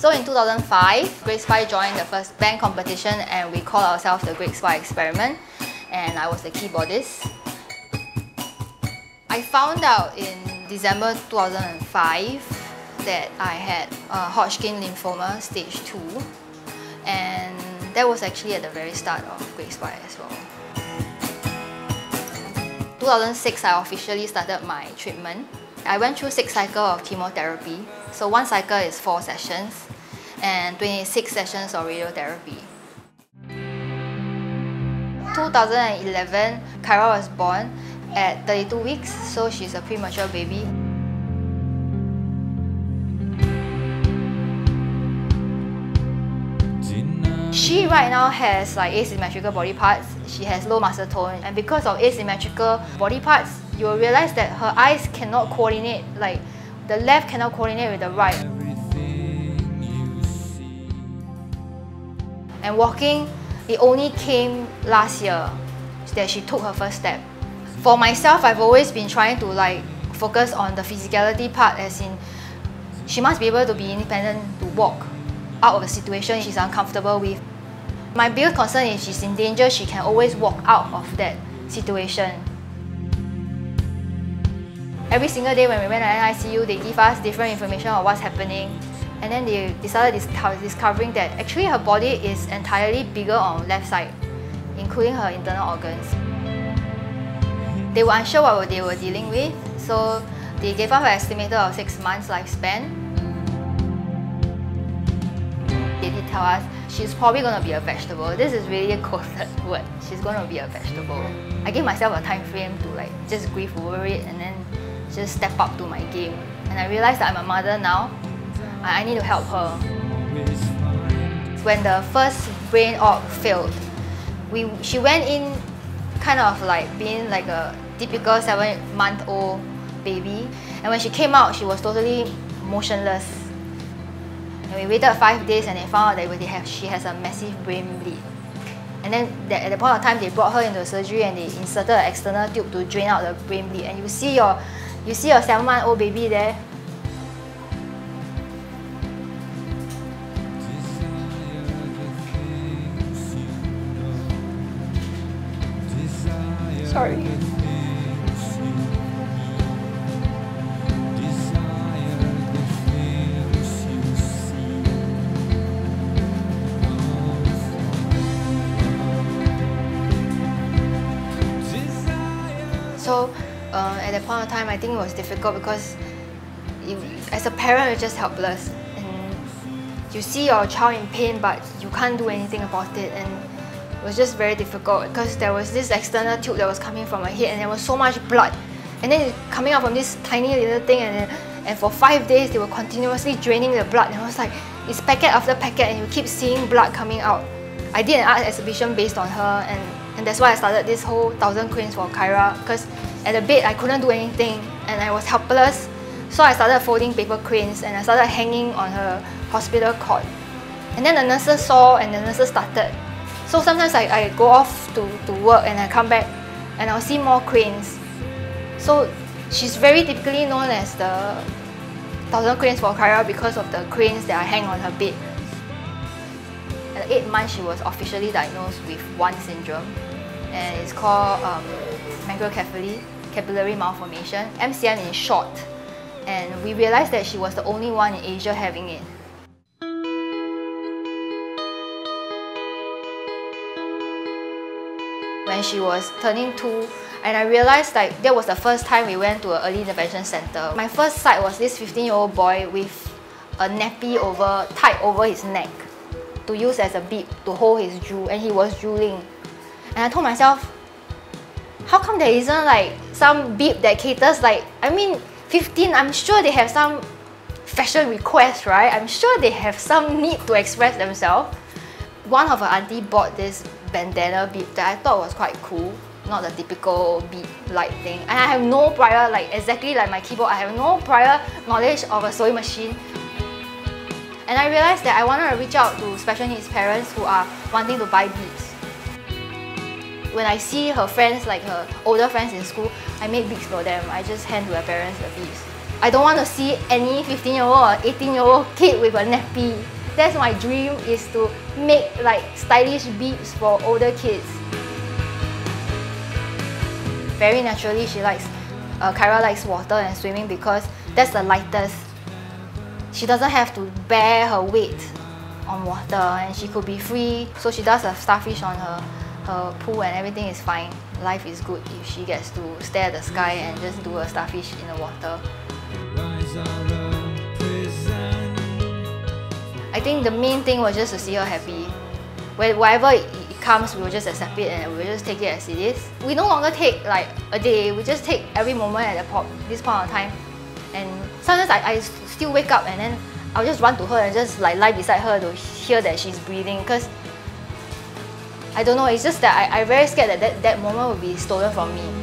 So in 2005, Grade Spy joined the first band competition and we called ourselves the Grade Spy Experiment, and I was the keyboardist. I found out in December 2005 that I had Hodgkin lymphoma stage 2, and that was actually at the very start of Grade Spy as well. 2006, I officially started my treatment. I went through 6 cycles of chemotherapy. So 1 cycle is 4 sessions and 26 sessions of radiotherapy. 2011, Kyra was born at 32 weeks, so she's a premature baby. She right now has like asymmetrical body parts. She has low muscle tone, and because of asymmetrical body parts, you will realize that her eyes cannot coordinate, like the left cannot coordinate with the right. And walking, it only came last year that she took her first step. For myself, I've always been trying to focus on the physicality part, as in she must be able to be independent to walk out of a situation she's uncomfortable with. My biggest concern is if she's in danger, she can always walk out of that situation. Every single day when we went to NICU, they give us different information on what's happening. And then they started discovering that actually her body is entirely bigger on left side, including her internal organs. They were unsure what they were dealing with, so they gave us an estimator of 6 months lifespan. They did tell us she's probably going to be a vegetable. This is really a coded word. She's going to be a vegetable. I gave myself a time frame to just grieve over it and then just step up to my game. And I realized that I'm a mother now. I need to help her. When the first brain org failed, she went in kind of being like a typical 7-month-old baby. And when she came out, she was totally motionless. And we waited 5 days and they found out that she has a massive brain bleed. And then at the point of time, they brought her into surgery and they inserted an external tube to drain out the brain bleed. And you see your 7-month-old baby there. Sorry. So at that point of time, I think it was difficult because as a parent, you're just helpless. And you see your child in pain, but you can't do anything about it. And it was just very difficult because there was this external tube that was coming from her head and there was so much blood. And then it's coming out from this tiny little thing, and for 5 days, they were continuously draining the blood. And it was like, it's packet after packet and you keep seeing blood coming out. I did an art exhibition based on her, and that's why I started this whole 1,000 cranes for Kyra, because at the bed I couldn't do anything and I was helpless. So I started folding paper cranes and I started hanging on her hospital cord. And then the nurses saw and the nurses started. So sometimes I go off to work and I come back and I'll see more cranes. So she's very typically known as the 1,000 cranes for Kyra because of the cranes that I hang on her bed. At 8 months, she was officially diagnosed with one syndrome, and it's called macrocephaly-capillary malformation, MCM in short. And we realized that she was the only one in Asia having it. When she was turning 2, and I realized that was the first time we went to an early intervention center. My first sight was this 15-year-old boy with a nappy tied over his neck to use as a bib to hold his drool, and he was drooling. And I told myself, how come there isn't some bib that caters 15, I'm sure they have some fashion requests, right? I'm sure they have some need to express themselves. One of her auntie bought this bandana bib that I thought was quite cool, not the typical bib-like thing. And I have no prior, exactly like my keyboard, I have no prior knowledge of a sewing machine. And I realized that I wanted to reach out to special needs parents who are wanting to buy bibs. When I see her friends, her older friends in school, I make bibs for them. I just hand to their parents the bibs. I don't want to see any 15-year-old or 18-year-old kid with a nappy. That's my dream, is to make like stylish bibs for older kids. Very naturally, Kyra likes water and swimming because that's the lightest. She doesn't have to bear her weight on water, and she could be free. So she does a starfish on her pool and everything is fine. Life is good if she gets to stare at the sky and just do a starfish in the water. I think the main thing was just to see her happy. Whatever it comes, we will just accept it and we will just take it as it is. We no longer take like a day, we just take every moment at this point of time. And sometimes I still wake up and then I'll just run to her and just like lie beside her to hear that she's breathing, because I don't know, it's just that I'm very scared that that moment will be stolen from me.